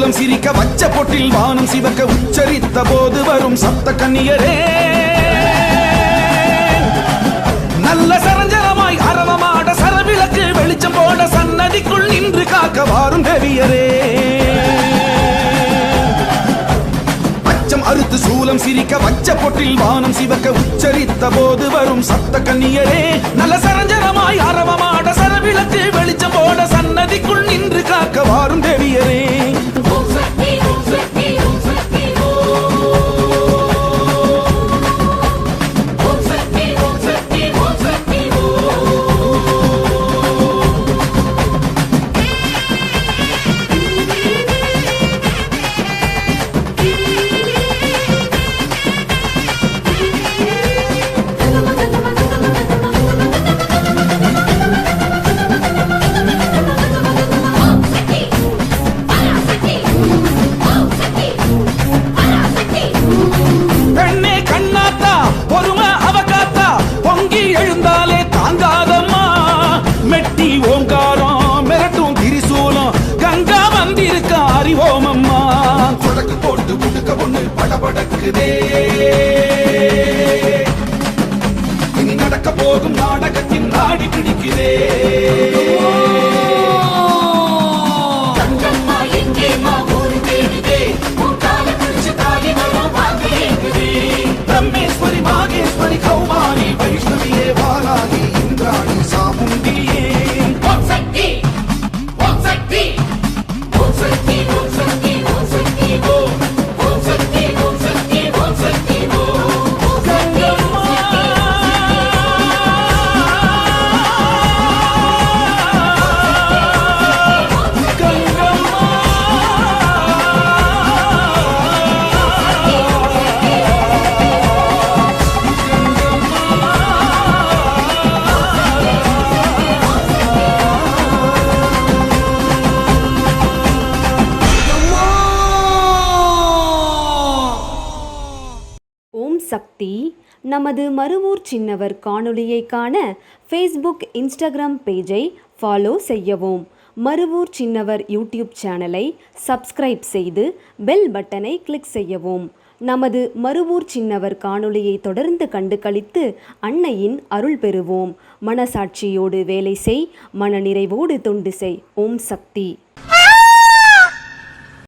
சூலம் சிரிக்க வச்ச பொட்டில் வானம் சிவக்க உச்சரித்த போது வரும் சப்த கன்னியரே நல்ல சரஞ்சரமாய் அரவமாட சரவிளக்கு வெளிச்சம் போட சன்னதிக்குள் நின்று காக்க வாரும் தேவியரே அச்சம் அறுத்து சூலம் சிரிக்க வச்ச பொட்டில் வானம் சிவக்க உச்சரித்த போது வரும் சப்த கன்னியரே நல்ல சரஞ்சரமாய் அரவமாட சரவிளக்கு வெளிச்சம் போட சன்னதிக்குள் நின்று காக்க வாரும் தேவியரே இனி நடக்க போகும் நாடகத்தின் நாடி பிடிக்குதே பிரம்மேஸ்வரி மாகேஸ்வரி கௌமாரி வைஷ்ணவியே வாராகி இந்திராணி சாமுண்டியே சக்தி. நமது மருவூர் சின்னவர் காணொளியை காண ஃபேஸ்புக் இன்ஸ்டாகிராம் பேஜை ஃபாலோ செய்யவும். மருவூர் சின்னவர் யூடியூப் சேனலை சப்ஸ்கிரைப் செய்து பெல் பட்டனை கிளிக் செய்யவும். நமது மருவூர் சின்னவர் காணொளியை தொடர்ந்து கண்டு களித்து அன்னையின் அருள் பெறுவோம். மனசாட்சியோடு வேலை செய், மனநிறைவோடு தொண்டு செய். ஓம் சக்தி.